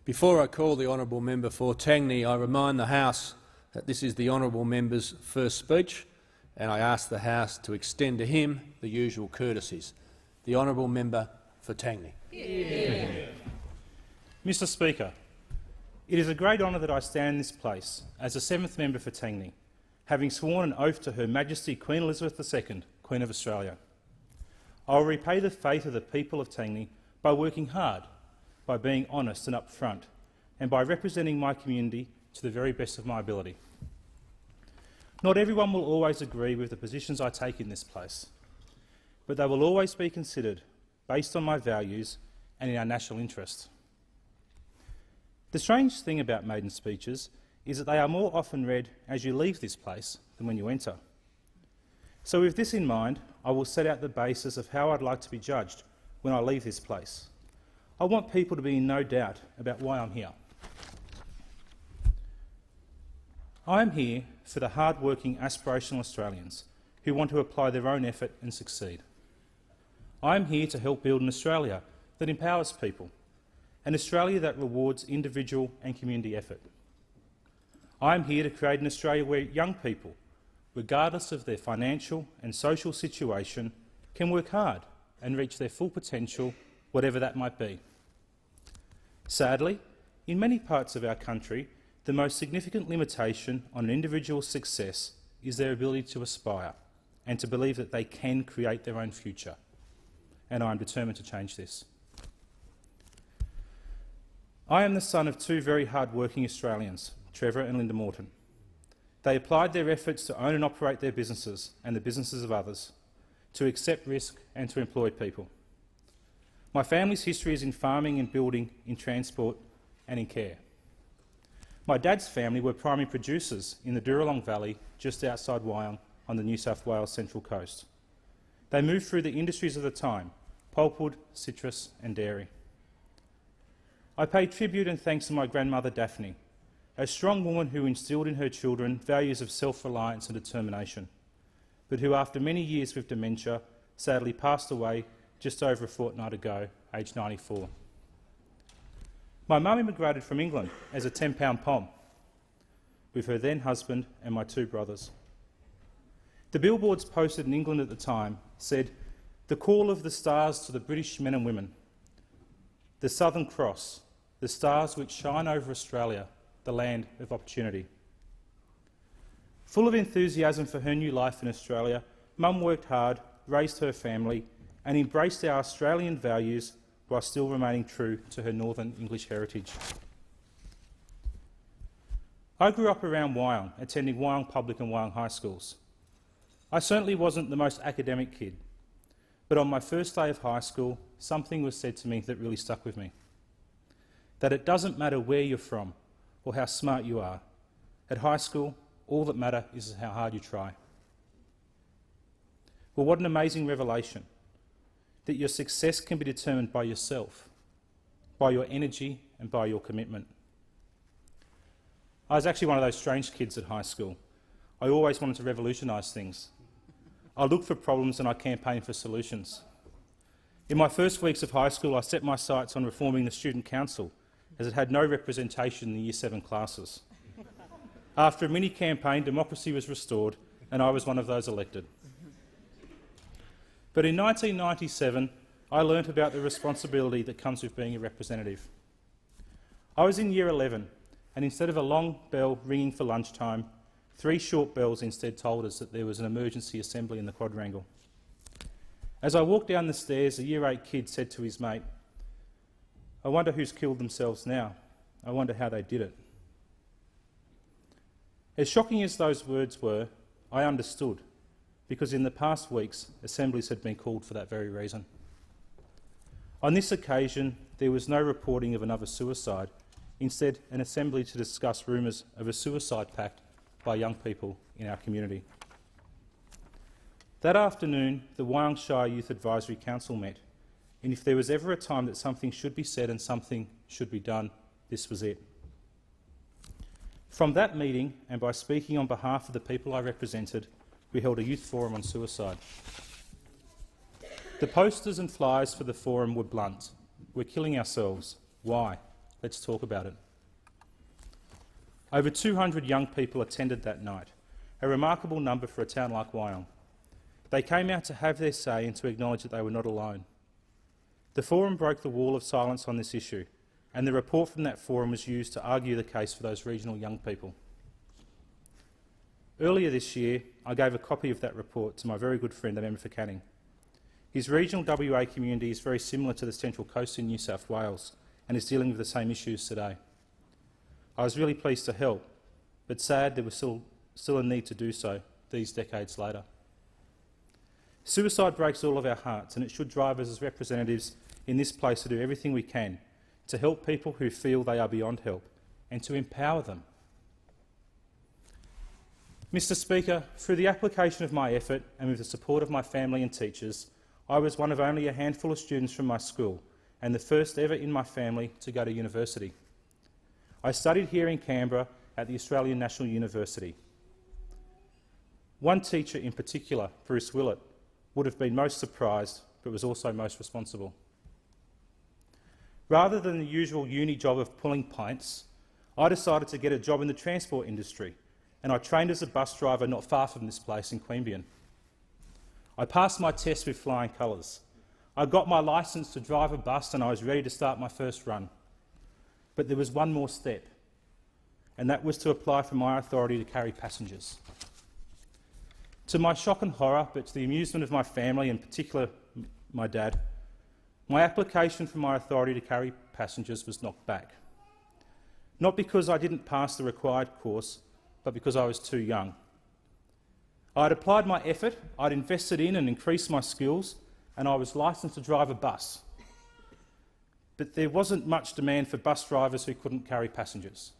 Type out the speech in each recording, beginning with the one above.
Before I call the honourable member for Tangney, I remind the House that this is the honourable member's first speech, and I ask the House to extend to him the usual courtesies. The honourable member for Tangney. Yeah. Mr Speaker, it is a great honour that I stand in this place as the 7th member for Tangney, having sworn an oath to Her Majesty Queen Elizabeth II, Queen of Australia. I will repay the faith of the people of Tangney by working hard, by being honest and upfront, and by representing my community to the very best of my ability. Not everyone will always agree with the positions I take in this place, but they will always be considered based on my values and in our national interest. The strange thing about maiden speeches is that they are more often read as you leave this place than when you enter. So with this in mind, I will set out the basis of how I'd like to be judged when I leave this place. I want people to be in no doubt about why I'm here. I am here for the hard-working, aspirational Australians who want to apply their own effort and succeed. I am here to help build an Australia that empowers people, an Australia that rewards individual and community effort. I am here to create an Australia where young people, regardless of their financial and social situation, can work hard and reach their full potential, whatever that might be. Sadly, in many parts of our country, the most significant limitation on an individual's success is their ability to aspire and to believe that they can create their own future. And I am determined to change this. I am the son of two very hard-working Australians, Trevor and Linda Morton. They applied their efforts to own and operate their businesses and the businesses of others, to accept risk and to employ people. My family's history is in farming and building, in transport and in care. My dad's family were primary producers in the Duralong Valley just outside Wyong on the New South Wales Central Coast. They moved through the industries of the time: pulpwood, citrus and dairy. I pay tribute and thanks to my grandmother Daphne, a strong woman who instilled in her children values of self-reliance and determination, but who after many years with dementia sadly passed away just over a fortnight ago, aged 94. My mum immigrated from England as a 10-pound pom, with her then husband and my two brothers. The billboards posted in England at the time said, "The call of the stars to the British men and women, the Southern Cross, the stars which shine over Australia, the land of opportunity." Full of enthusiasm for her new life in Australia, Mum worked hard, raised her family and embraced our Australian values while still remaining true to her Northern English heritage. I grew up around Wyong, attending Wyong Public and Wyong High Schools. I certainly wasn't the most academic kid, but on my first day of high school, something was said to me that really stuck with me. That it doesn't matter where you're from or how smart you are. At high school, all that matters is how hard you try. Well, what an amazing revelation, that your success can be determined by yourself, by your energy and by your commitment. I was actually one of those strange kids at high school. I always wanted to revolutionise things. I looked for problems and I campaigned for solutions. In my first weeks of high school, I set my sights on reforming the student council, as it had no representation in the Year 7 classes. After a mini-campaign, democracy was restored and I was one of those elected. But in 1997, I learnt about the responsibility that comes with being a representative. I was in Year 11, and instead of a long bell ringing for lunchtime, 3 short bells instead told us that there was an emergency assembly in the quadrangle. As I walked down the stairs, a Year 8 kid said to his mate, "I wonder who's killed themselves now. I wonder how they did it." As shocking as those words were, I understood, because in the past weeks, assemblies had been called for that very reason. On this occasion, there was no reporting of another suicide, instead an assembly to discuss rumours of a suicide pact by young people in our community. That afternoon, the Wyong Shire Youth Advisory Council met, and if there was ever a time that something should be said and something should be done, this was it. From that meeting, and by speaking on behalf of the people I represented, we held a youth forum on suicide. The posters and flyers for the forum were blunt. We're killing ourselves. Why? Let's talk about it. Over 200 young people attended that night, a remarkable number for a town like Wyong. They came out to have their say and to acknowledge that they were not alone. The forum broke the wall of silence on this issue, and the report from that forum was used to argue the case for those regional young people. Earlier this year, I gave a copy of that report to my very good friend, the member for Keating. His regional WA community is very similar to the Central Coast in New South Wales and is dealing with the same issues today. I was really pleased to help, but sad there was still a need to do so these decades later. Suicide breaks all of our hearts, and it should drive us as representatives in this place to do everything we can to help people who feel they are beyond help and to empower them. Mr Speaker, through the application of my effort and with the support of my family and teachers, I was one of only a handful of students from my school and the first ever in my family to go to university. I studied here in Canberra at the Australian National University. One teacher in particular, Bruce Willett, would have been most surprised but was also most responsible. Rather than the usual uni job of pulling pints, I decided to get a job in the transport industry, and I trained as a bus driver not far from this place in Queanbeyan. I passed my test with flying colours. I got my licence to drive a bus and I was ready to start my first run. But there was one more step, and that was to apply for my authority to carry passengers. To my shock and horror, but to the amusement of my family, in particular my dad, my application for my authority to carry passengers was knocked back. Not because I didn't pass the required course, but because I was too young. I'd applied my effort, I'd invested in and increased my skills, and I was licensed to drive a bus. But there wasn't much demand for bus drivers who couldn't carry passengers.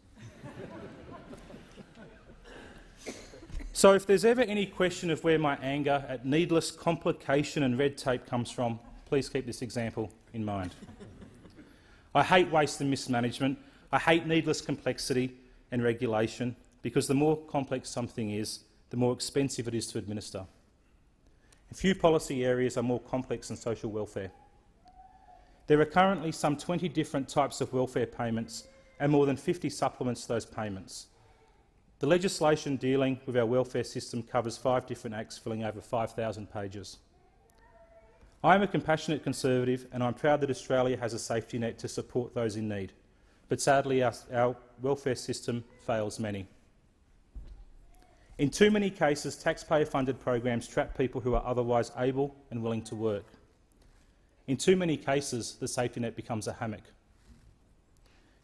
So if there's ever any question of where my anger at needless complication and red tape comes from, please keep this example in mind. I hate waste and mismanagement. I hate needless complexity and regulation, because the more complex something is, the more expensive it is to administer. Few policy areas are more complex than social welfare. There are currently some 20 different types of welfare payments and more than 50 supplements to those payments. The legislation dealing with our welfare system covers 5 different acts filling over 5,000 pages. I am a compassionate Conservative and I'm proud that Australia has a safety net to support those in need, but sadly our welfare system fails many. In too many cases, taxpayer-funded programs trap people who are otherwise able and willing to work. In too many cases, the safety net becomes a hammock.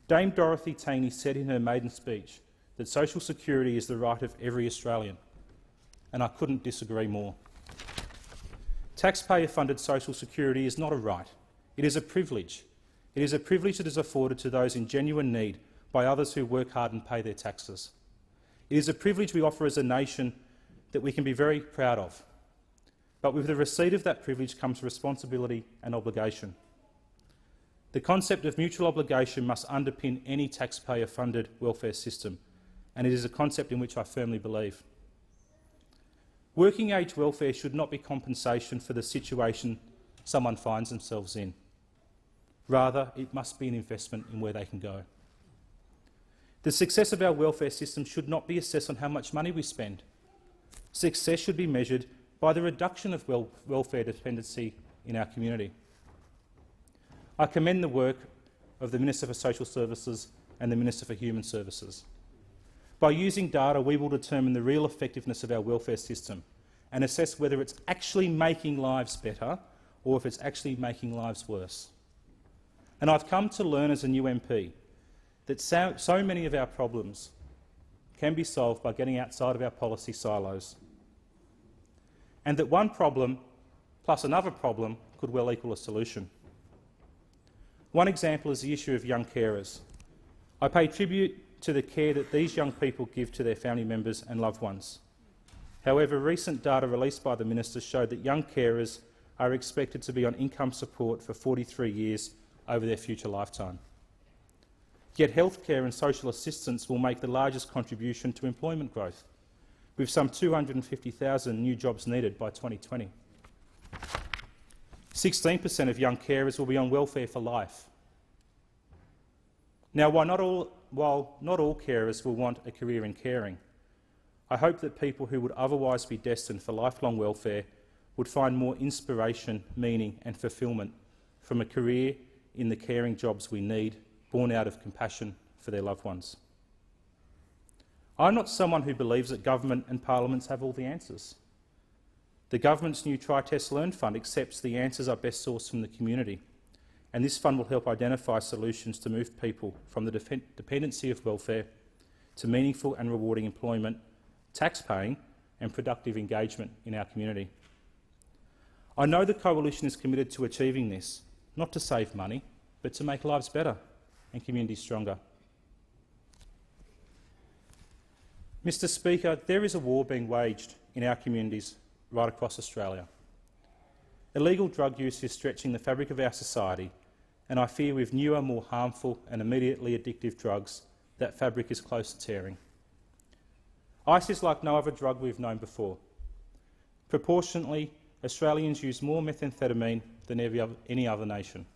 Dame Dorothy Tangney said in her maiden speech that social security is the right of every Australian, and I couldn't disagree more. Taxpayer-funded social security is not a right, it is a privilege. It is a privilege that is afforded to those in genuine need by others who work hard and pay their taxes. It is a privilege we offer as a nation that we can be very proud of. But with the receipt of that privilege comes responsibility and obligation. The concept of mutual obligation must underpin any taxpayer-funded welfare system, and it is a concept in which I firmly believe. Working age welfare should not be compensation for the situation someone finds themselves in. Rather, it must be an investment in where they can go. The success of our welfare system should not be assessed on how much money we spend. Success should be measured by the reduction of welfare dependency in our community. I commend the work of the Minister for Social Services and the Minister for Human Services. By using data, we will determine the real effectiveness of our welfare system and assess whether it's actually making lives better or if it's actually making lives worse. And I've come to learn as a new MP that so many of our problems can be solved by getting outside of our policy silos, and that one problem plus another problem could well equal a solution. One example is the issue of young carers. I pay tribute to the care that these young people give to their family members and loved ones. However, recent data released by the Minister showed that young carers are expected to be on income support for 43 years over their future lifetime. Yet healthcare and social assistance will make the largest contribution to employment growth, with some 250,000 new jobs needed by 2020. 16% of young carers will be on welfare for life. Now, while not all carers will want a career in caring, I hope that people who would otherwise be destined for lifelong welfare would find more inspiration, meaning and fulfilment from a career in the caring jobs we need, born out of compassion for their loved ones. I'm not someone who believes that government and parliaments have all the answers. The government's new Try, Test, Learn fund accepts the answers are best sourced from the community, and this fund will help identify solutions to move people from the dependency of welfare to meaningful and rewarding employment, tax paying and productive engagement in our community. I know the Coalition is committed to achieving this, not to save money, but to make lives better and communities stronger. Mr Speaker, there is a war being waged in our communities right across Australia. Illegal drug use is stretching the fabric of our society, and I fear with newer, more harmful and immediately addictive drugs, that fabric is close to tearing. Ice is like no other drug we've known before. Proportionately, Australians use more methamphetamine than any other nation.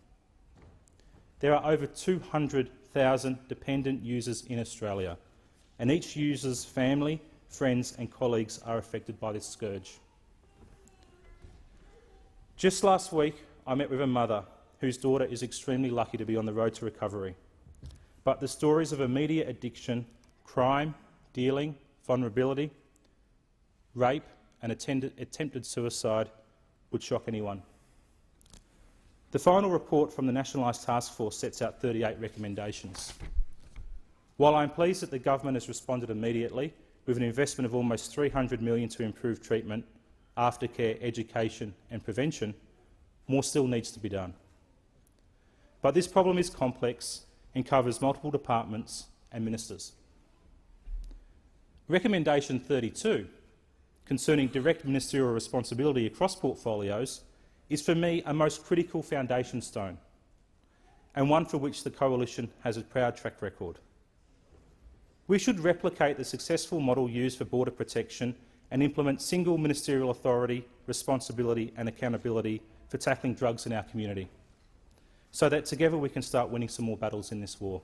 There are over 200,000 dependent users in Australia, and each user's family, friends and colleagues are affected by this scourge. Just last week, I met with a mother whose daughter is extremely lucky to be on the road to recovery. But the stories of immediate addiction, crime, dealing, vulnerability, rape and attempted suicide would shock anyone. The final report from the Nationalised Task Force sets out 38 recommendations. While I am pleased that the government has responded immediately with an investment of almost $300 million to improve treatment, aftercare, education and prevention, more still needs to be done. But this problem is complex and covers multiple departments and ministers. Recommendation 32, concerning direct ministerial responsibility across portfolios, is for me a most critical foundation stone, and one for which the Coalition has a proud track record. We should replicate the successful model used for border protection and implement single ministerial authority, responsibility and accountability for tackling drugs in our community, so that together we can start winning some more battles in this war.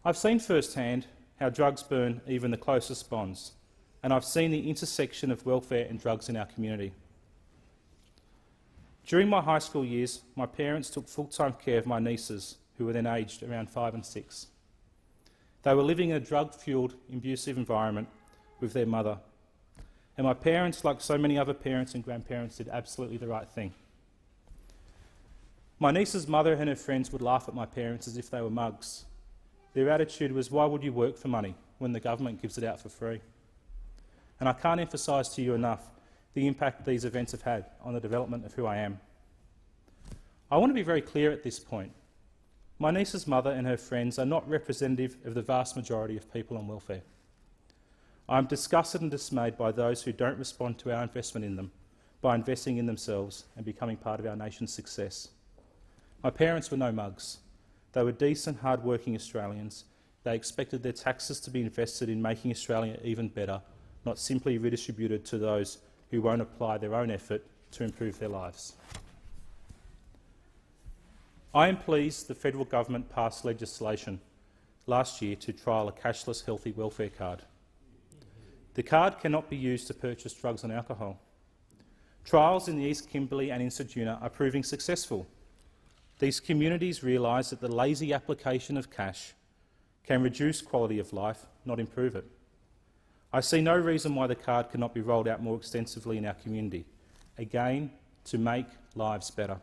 I've seen firsthand how drugs burn even the closest bonds, and I've seen the intersection of welfare and drugs in our community. During my high school years, my parents took full-time care of my nieces, who were then aged around 5 and 6. They were living in a drug-fuelled, abusive environment with their mother, and my parents, like so many other parents and grandparents, did absolutely the right thing. My niece's mother and her friends would laugh at my parents as if they were mugs. Their attitude was, why would you work for money when the government gives it out for free? And I can't emphasise to you enough the impact these events have had on the development of who I am. I want to be very clear at this point. My niece's mother and her friends are not representative of the vast majority of people on welfare. I am disgusted and dismayed by those who don't respond to our investment in them by investing in themselves and becoming part of our nation's success. My parents were no mugs. They were decent, hard-working Australians. They expected their taxes to be invested in making Australia even better, not simply redistributed to those who won't apply their own effort to improve their lives. I am pleased the federal government passed legislation last year to trial a cashless healthy welfare card. The card cannot be used to purchase drugs and alcohol. Trials in the East Kimberley and in Ceduna are proving successful. These communities realise that the lazy application of cash can reduce quality of life, not improve it. I see no reason why the card cannot be rolled out more extensively in our community, again, to make lives better.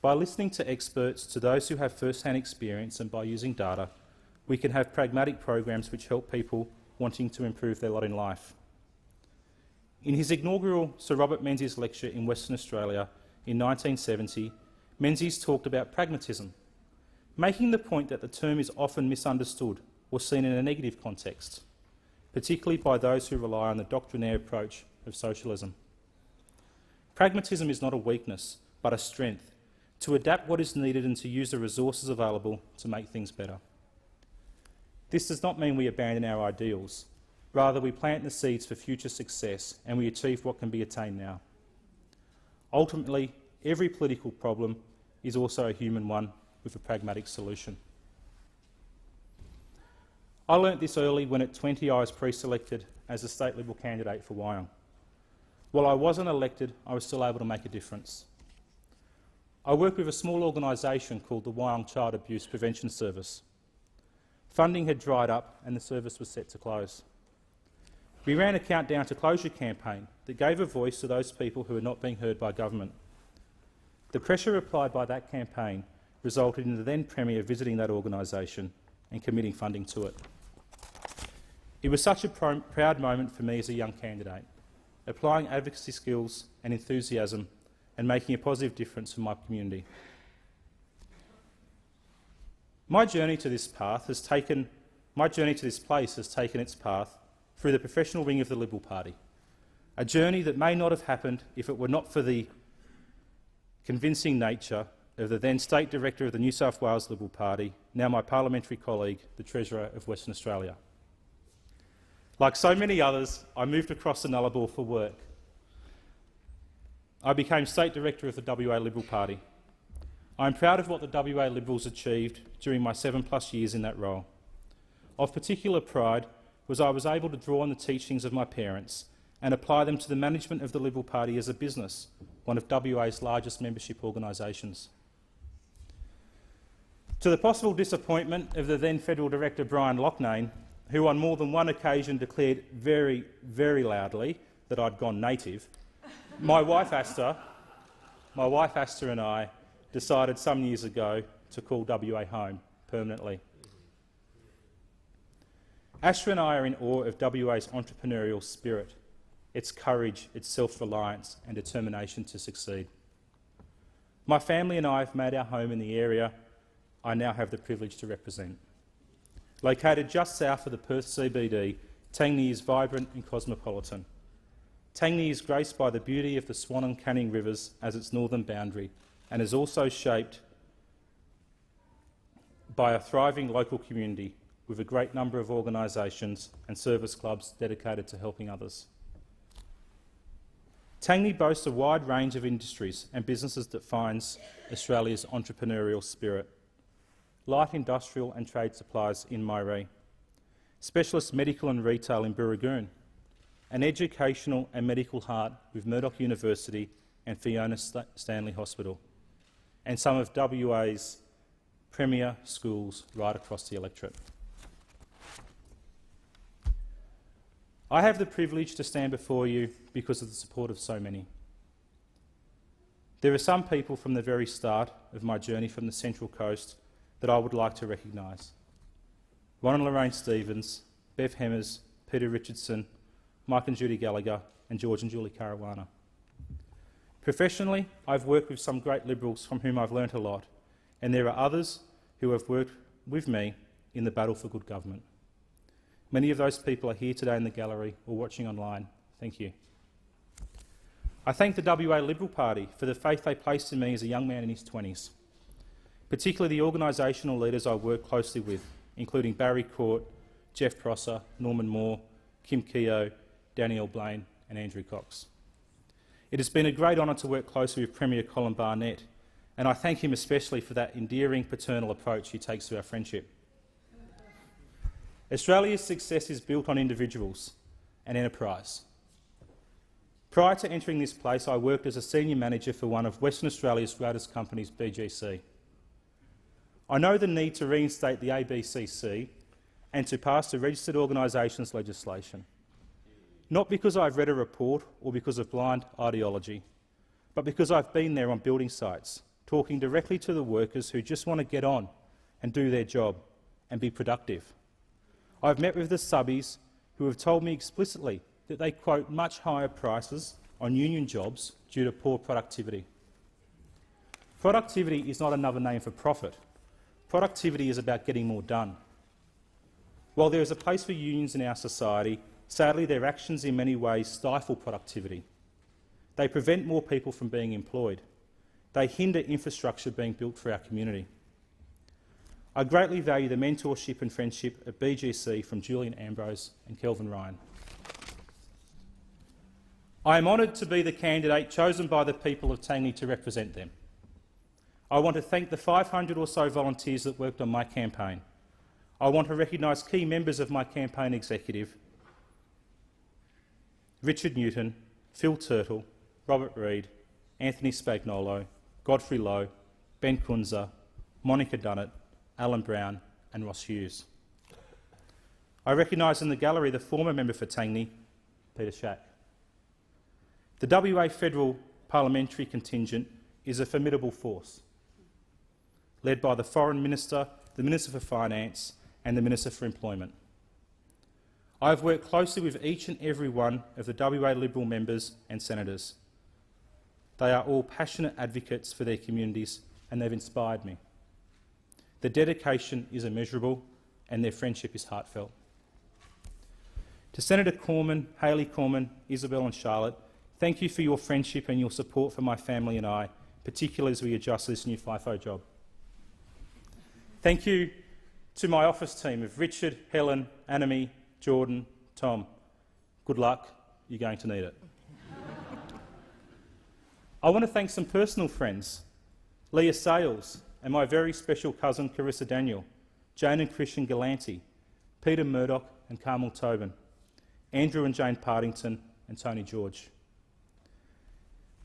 By listening to experts, to those who have first-hand experience, and by using data, we can have pragmatic programs which help people wanting to improve their lot in life. In his inaugural Sir Robert Menzies lecture in Western Australia in 1970, Menzies talked about pragmatism, making the point that the term is often misunderstood or seen in a negative context, particularly by those who rely on the doctrinaire approach of socialism. Pragmatism is not a weakness, but a strength, to adapt what is needed and to use the resources available to make things better. This does not mean we abandon our ideals. Rather, we plant the seeds for future success and we achieve what can be attained now. Ultimately, every political problem is also a human one, with a pragmatic solution. I learnt this early when at 20 I was pre-selected as a state Liberal candidate for Wyong. While I wasn't elected, I was still able to make a difference. I worked with a small organisation called the Wyong Child Abuse Prevention Service. Funding had dried up and the service was set to close. We ran a countdown to closure campaign that gave a voice to those people who were not being heard by government. The pressure applied by that campaign resulted in the then Premier visiting that organisation and committing funding to it. It was such a proud moment for me as a young candidate, applying advocacy skills and enthusiasm and making a positive difference for my community. My journey to this place has taken its path through the professional wing of the Liberal Party, a journey that may not have happened if it were not for the convincing nature of the then State Director of the New South Wales Liberal Party, now my parliamentary colleague, the Treasurer of Western Australia. Like so many others, I moved across the Nullarbor for work. I became State Director of the WA Liberal Party. I am proud of what the WA Liberals achieved during my 7+ years in that role. Of particular pride was I was able to draw on the teachings of my parents and apply them to the management of the Liberal Party as a business, one of WA's largest membership organisations. To the possible disappointment of the then Federal Director Brian Loughnane, who on more than one occasion declared very, very loudly that I'd gone native, my wife Asta and I decided some years ago to call WA home permanently. Asta and I are in awe of WA's entrepreneurial spirit, its courage, its self-reliance and determination to succeed. My family and I have made our home in the area I now have the privilege to represent. Located just south of the Perth CBD, Tangney is vibrant and cosmopolitan. Tangney is graced by the beauty of the Swan and Canning rivers as its northern boundary and is also shaped by a thriving local community with a great number of organisations and service clubs dedicated to helping others. Tangney boasts a wide range of industries and businesses that defines Australia's entrepreneurial spirit. Light industrial and trade supplies in Myrie, specialist medical and retail in Burragoon, an educational and medical heart with Murdoch University and Fiona Stanley Hospital, and some of WA's premier schools right across the electorate. I have the privilege to stand before you because of the support of so many. There are some people from the very start of my journey from the Central Coast that I would like to recognise. Ron and Lorraine Stevens, Bev Hemmers, Peter Richardson, Mike and Judy Gallagher, and George and Julie Caruana. Professionally, I've worked with some great Liberals from whom I've learnt a lot, and there are others who have worked with me in the battle for good government. Many of those people are here today in the gallery or watching online. Thank you. I thank the WA Liberal Party for the faith they placed in me as a young man in his 20s, particularly the organisational leaders I work closely with, including Barry Court, Jeff Prosser, Norman Moore, Kim Keogh, Danielle Blaine and Andrew Cox. It has been a great honour to work closely with Premier Colin Barnett, and I thank him especially for that endearing paternal approach he takes to our friendship. Australia's success is built on individuals and enterprise. Prior to entering this place, I worked as a senior manager for one of Western Australia's greatest companies, BGC. I know the need to reinstate the ABCC and to pass the registered organisations legislation, not because I've read a report or because of blind ideology, but because I've been there on building sites, talking directly to the workers who just want to get on and do their job and be productive. I've met with the subbies who have told me explicitly that they quote much higher prices on union jobs due to poor productivity. Productivity is not another name for profit. Productivity is about getting more done. While there is a place for unions in our society, sadly their actions in many ways stifle productivity. They prevent more people from being employed. They hinder infrastructure being built for our community. I greatly value the mentorship and friendship at BGC from Julian Ambrose and Kelvin Ryan. I am honoured to be the candidate chosen by the people of Tangney to represent them. I want to thank the 500 or so volunteers that worked on my campaign. I want to recognise key members of my campaign executive: Richard Newton, Phil Turtle, Robert Reid, Anthony Spagnolo, Godfrey Lowe, Ben Kunza, Monica Dunnett, Alan Brown and Ross Hughes. I recognise in the gallery the former member for Tangney, Peter Shack. The WA Federal Parliamentary contingent is a formidable force, led by the Foreign Minister, the Minister for Finance and the Minister for Employment. I have worked closely with each and every one of the WA Liberal members and senators. They are all passionate advocates for their communities and they've inspired me. Their dedication is immeasurable and their friendship is heartfelt. To Senator Cormann, Hayley Cormann, Isabel and Charlotte, thank you for your friendship and your support for my family and I, particularly as we adjust to this new FIFO job. Thank you to my office team of Richard, Helen, Annemie, Jordan, Tom. Good luck, you're going to need it. I want to thank some personal friends, Leah Sales and my very special cousin Carissa Daniel, Jane and Christian Galanti, Peter Murdoch and Carmel Tobin, Andrew and Jane Partington and Tony George.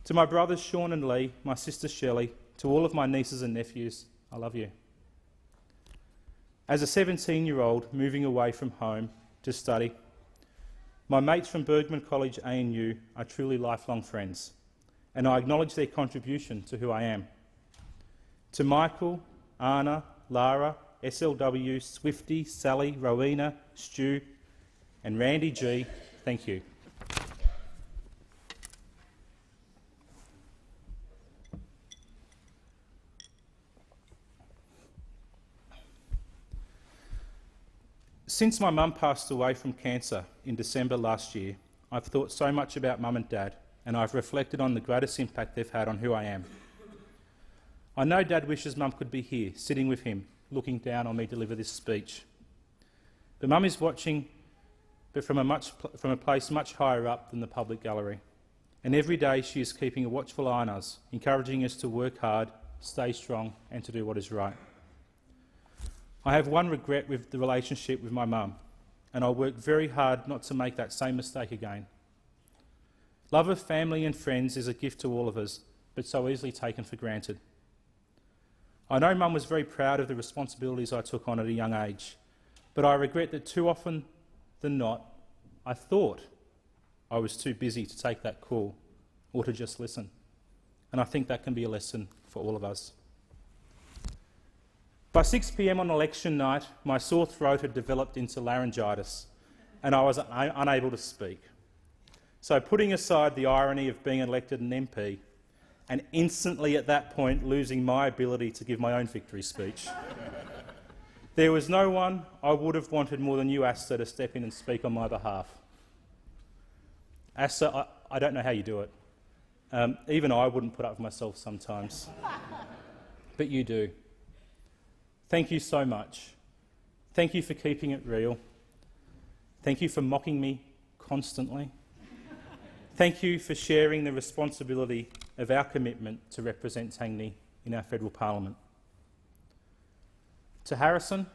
To my brothers Sean and Lee, my sister Shelley, to all of my nieces and nephews, I love you. As a 17-year-old moving away from home to study, my mates from Bergman College ANU are truly lifelong friends, and I acknowledge their contribution to who I am. To Michael, Anna, Lara, SLW, Swifty, Sally, Rowena, Stu and Randy G, thank you. Since my mum passed away from cancer in December last year, I've thought so much about Mum and Dad, and I've reflected on the greatest impact they've had on who I am. I know Dad wishes Mum could be here, sitting with him, looking down on me deliver this speech. But Mum is watching, but from a place much higher up than the public gallery. And every day she is keeping a watchful eye on us, encouraging us to work hard, stay strong, and to do what is right. I have one regret with the relationship with my mum, and I'll work very hard not to make that same mistake again. Love of family and friends is a gift to all of us, but so easily taken for granted. I know Mum was very proud of the responsibilities I took on at a young age, but I regret that too often than not, I thought I was too busy to take that call or to just listen. And I think that can be a lesson for all of us. By 6 p.m. on election night, my sore throat had developed into laryngitis and I was unable to speak. So putting aside the irony of being elected an MP and instantly at that point losing my ability to give my own victory speech, there was no one I would have wanted more than you, Asta, to step in and speak on my behalf. Asta, I don't know how you do it. Even I wouldn't put up with myself sometimes. But you do. Thank you so much. Thank you for keeping it real. Thank you for mocking me constantly. Thank you for sharing the responsibility of our commitment to represent Tangney in our federal parliament. To Harrison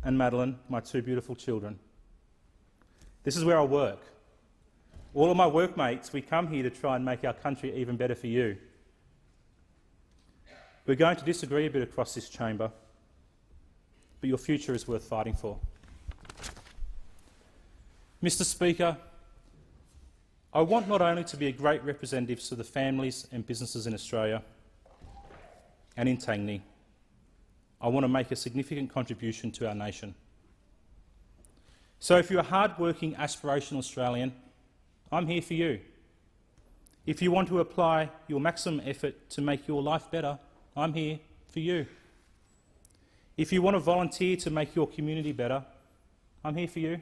and Madeline, my two beautiful children, this is where I work. All of my workmates, we come here to try and make our country even better for you. We're going to disagree a bit across this chamber, but your future is worth fighting for. Mr. Speaker, I want not only to be a great representative to the families and businesses in Australia and in Tangney, I want to make a significant contribution to our nation. So if you're a hard-working, aspirational Australian, I'm here for you. If you want to apply your maximum effort to make your life better, I'm here for you. If you want to volunteer to make your community better, I'm here for you.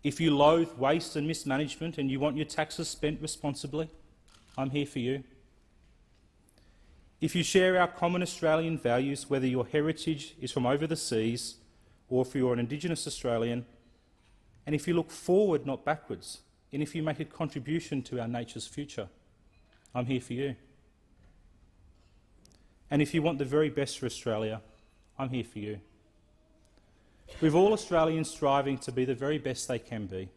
If you loathe waste and mismanagement and you want your taxes spent responsibly, I'm here for you. If you share our common Australian values, whether your heritage is from over the seas or if you're an Indigenous Australian, and if you look forward, not backwards, and if you make a contribution to our nature's future, I'm here for you. And if you want the very best for Australia, I'm here for you. With all Australians striving to be the very best they can be,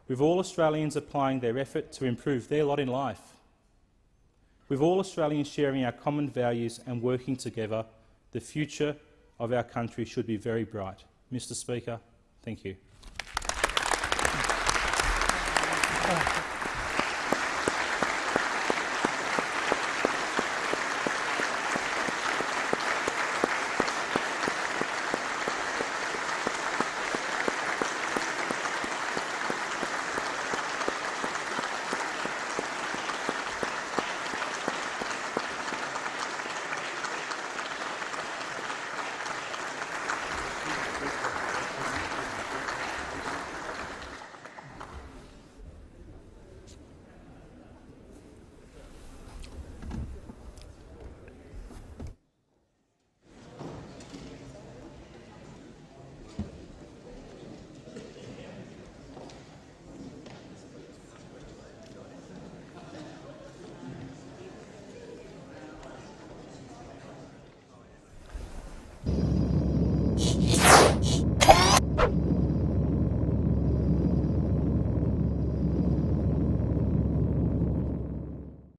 with all Australians applying their effort to improve their lot in life, with all Australians sharing our common values and working together, the future of our country should be very bright. Mr. Speaker, thank you.